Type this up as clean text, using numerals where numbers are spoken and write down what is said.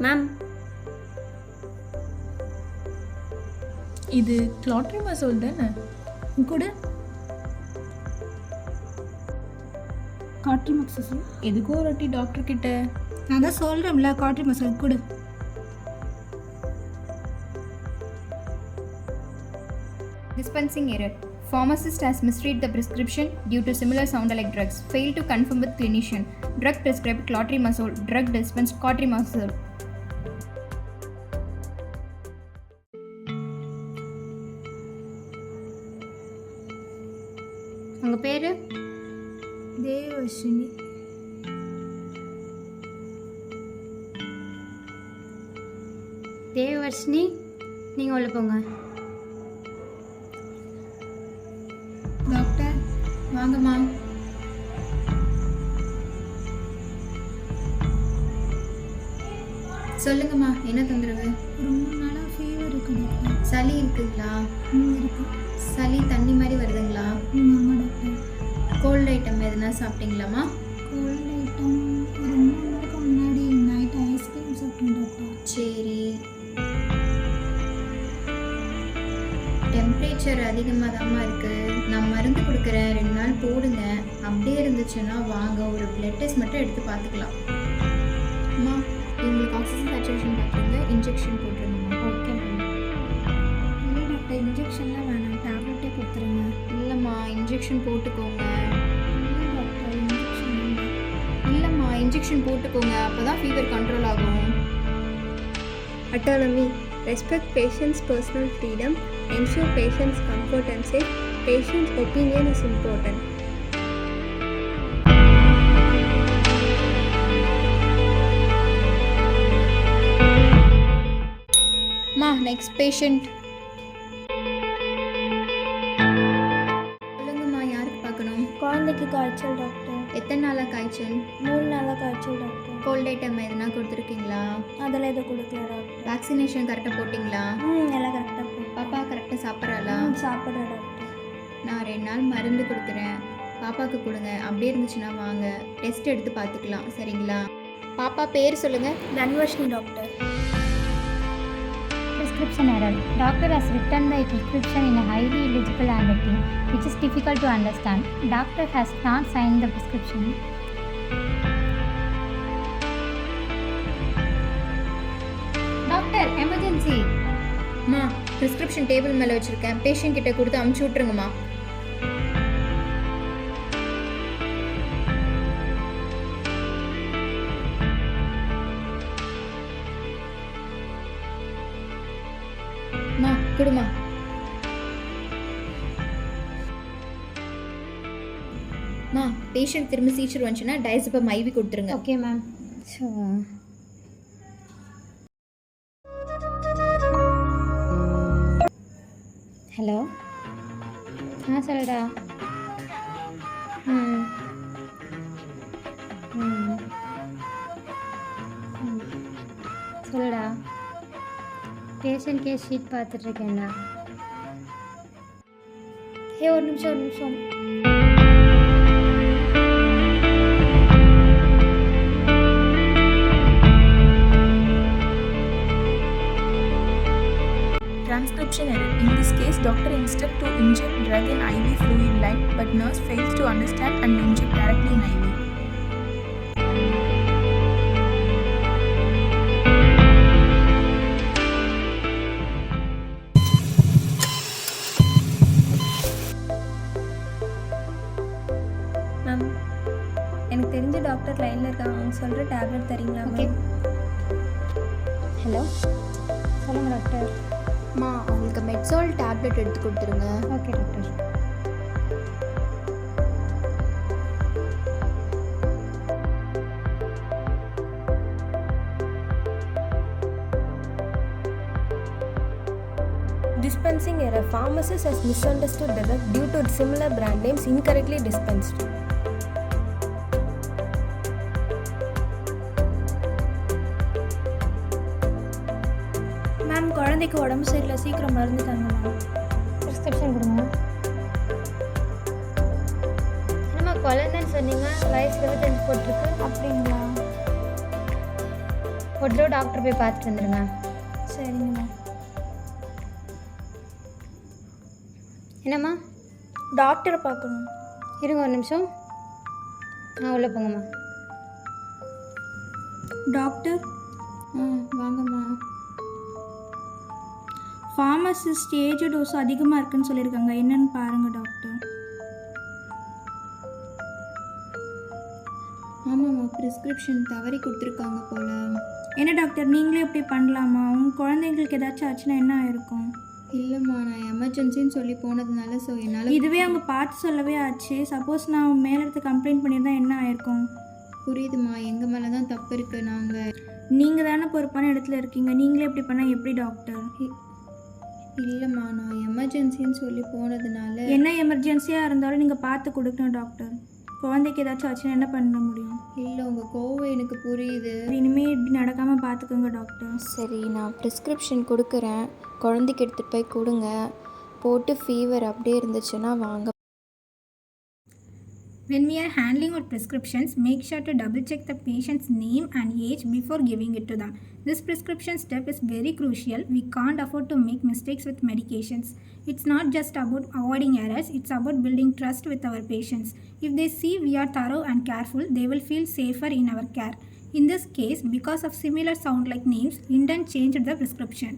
Ma'am, இது கிளாட்ரிமசோல் தானே? கூட காட்ரிமக்சோல். எதுக்கோ ஒரு வாட்டி டாக்டர் கிட்ட நான் தான் சொல்கிறேன்ல, காட்ரிமக்சோல் கொடு. Dispensing error. Pharmacist has misread the prescription due to similar sound-alike drugs. Failed to confirm with clinician. Drug prescribed clotrimazole. Drug dispensed cotrimazole. உங்கள் பேர்? தேவர்ஷினி. தேவவர்ஷினி, நீங்கள் உள்ள போங்க. டாக்டர் வாங்கம்மா. சொல்லுங்கம்மா, என்ன தொந்தரவு? ரொம்ப நாளாக ஃபீவர் இருக்கு டாக்டர். சளி இருக்குங்களா? இருக்கு. சளி தண்ணி மாதிரி வருதுங்களா? ஆமாம் டாக்டர். கோல்டு ஐட்டம் எதுனா சாப்பிட்டீங்களாம்மா? கோல்டு ஐட்டம் ஒரு 3 நாளுக்கு முன்னாடி நைட் ஐஸ்கிரீம் சாப்பிட்டேன் டாக்டர். சரி. டெம்பரேச்சர் அதிகமாக தாம்மா இருக்குது. நான் மருந்து கொடுக்குறேன், 2 நாள் போடுங்க. அப்படியே இருந்துச்சுன்னா வாங்க, ஒரு பிளட் டெஸ்ட் மட்டும் எடுத்து பார்த்துக்கலாம். அம்மா, உங்களுக்கு ஆக்சிஜன் சேச்சுரேஷன் பார்த்துருங்க, இன்ஜெக்ஷன் போட்டுருங்கம்மா. Okay ma'am. இல்லை டாக்டர், இன்ஜெக்ஷன்லாம் வேணாம், டேப்லெட்டே கொடுத்துருங்க. இல்லைம்மா, இன்ஜெக்ஷன் போட்டுக்கோங்க. இல்லை டாக்டர், இன்ஜெக்ஷன் இல்லைம்மா, இன்ஜெக்ஷன் போட்டுக்கோங்க, அப்போ தான் ஃபீவர் கண்ட்ரோல் ஆகும். Autonomy. Respect patient's personal freedom. Ensure patient's comfort and safe. Patient's opinion is important. அம்மா, நெக்ஸ்ட் பேஷண்ட். சொல்லுங்கம்மா, யாருக்கு பார்க்கணும்? குழந்தைக்கு காய்ச்சல் டாக்டர். எத்தனை நாளாக காய்ச்சல்? 3 நாளாக காய்ச்சல் டாக்டர். கோல்ட் ஐட்டம் எதுனா கொடுத்துருக்கீங்களா? அதெல்லாம் எதுவும் கொடுக்கல டாக்டர். வேக்சினேஷன் கரெக்டாக போட்டிங்களா? எல்லாம் கரெக்டாக போகும். பாப்பா கரெக்டாக சாப்பிட்றாளா? சாப்பிட்றேன் டாக்டர். நான் 2 நாள் மருந்து கொடுக்குறேன், பாப்பாவுக்கு கொடுங்க. அப்படியே இருந்துச்சுன்னா வாங்க, டெஸ்ட் எடுத்து பார்த்துக்கலாம். சரிங்களா? பாப்பா பேர் சொல்லுங்கள். தன்வர்ஷினி doctor. Prescription error. Doctor has written the prescription in a highly illegible handwriting, which is difficult to understand. Doctor has not signed the prescription. Doctor, emergency. அம்மா, ப்ரிஸ்கிரிப்ஷன் டேபிள் மேலே வச்சுருக்கேன், பேஷண்ட் கிட்ட கொடுத்து அமுச்சு விட்ருங்கம்மா. அம்மா, கொடுமா. அம்மா, பேஷண்ட் திரும்ப சீச்சர் வந்துச்சுன்னா டைசப்பம் ஐவி கொடுத்துருங்க. Okay ma'am. So hello. சொல்லுடா. ம் ம் சொல்லுடா. பேஷண்ட் கேஸ் ஷீட் பார்த்துட்ருக்கேன்டா. ஒரு நிமிஷம். Transcription error. In this case, doctor instructs to inject drug in IV fluid line, but nurse fails to understand and inject directly in IV. Ma'am, எனக்கு தெரிஞ்ச doctor லைனில் இருக்காங்க, அவங்க சொல்கிற டேப்லெட் தரீங்களா? ஓகே. ஹலோ, சொல்லுங்கள் டாக்டர். அம்மா, அவங்களுக்கு மெட்சால் டேப்லெட் எடுத்து கொடுத்துருங்க. Okay doctor. Dispensing error. Pharmacist has misunderstood the drug due to similar brand names incorrectly dispensed. Ma'am, குழந்தைக்கு உடம்பு சரியில்லை, சீக்கிரம் மருந்து தாங்க மேம். ப்ரிஸ்கிரிப்ஷன் கொடுங்க. என்னம்மா குழந்தைன்னு சொன்னீங்க, வயசு 25 போட்டிருக்கு. அப்படிங்களா? ஒரு தடவை டாக்டர் போய் பார்த்துட்டு வந்துடுங்க. சரிங்கம்மா. என்னம்மா? டாக்டரை பார்க்கணும். இருங்க ஒரு நிமிஷம். உள்ளே போங்கம்மா. டாக்டர், வாங்கம்மா. ஃபார்மசிஸ்ட் ஏஜ் டோஸ் அதிகமாக இருக்குன்னு சொல்லியிருக்காங்க, என்னன்னு பாருங்கள் டாக்டர். ஆமாம்மா, ப்ரிஸ்கிரிப்ஷன் தவறி கொடுத்துருக்காங்க போல். என்ன டாக்டர், நீங்களே இப்படி பண்ணலாமா? உங்கள் குழந்தைங்களுக்கு ஏதாச்சும் ஆச்சுன்னா என்ன ஆயிருக்கும்? இல்லைம்மா, நான் எமர்ஜென்சின்னு சொல்லி போனதுனால ஸோ என்னால். இதுவே அவங்க பார்த்து சொல்லவே ஆச்சு. சப்போஸ் நான் மேலே எடுத்து கம்ப்ளைண்ட் பண்ணியிருந்தா என்ன ஆயிருக்கும்? புரியுதுமா, எங்கள் மேலே தான் தப்பு இருக்குது. நாங்கள் நீங்கள் தானே பொறுப்பான இடத்துல இருக்கீங்க, நீங்களே இப்படி பண்ணால் எப்படி டாக்டர்? இல்லைம்மா, நான் எமர்ஜென்சின்னு சொல்லி போனதுனால. என்ன எமர்ஜென்சியாக இருந்தாலும் நீங்கள் பார்த்து கொடுக்கணும் டாக்டர். குழந்தைக்கு ஏதாச்சும் ஆச்சுன்னா என்ன பண்ண முடியும்? இல்லை, உங்கள் கோவம் எனக்கு புரியுது. இனிமேல் இப்படி நடக்காமல் பார்த்துக்கோங்க டாக்டர். சரி, நான் ப்ரிஸ்கிரிப்ஷன் கொடுக்குறேன், குழந்தைக்கு எடுத்துகிட்டு போய் கொடுங்க. போட்டு ஃபீவர் அப்படியே இருந்துச்சுன்னா வாங்க. When we are handling our prescriptions, make sure to double check the patient's name and age before giving it to them. This prescription step is very crucial. We can't afford to make mistakes with medications. It's not just about avoiding errors, it's about building trust with our patients. If they see we are thorough and careful, they will feel safer in our care. In this case, because of similar sound like names, Linden changed the prescription.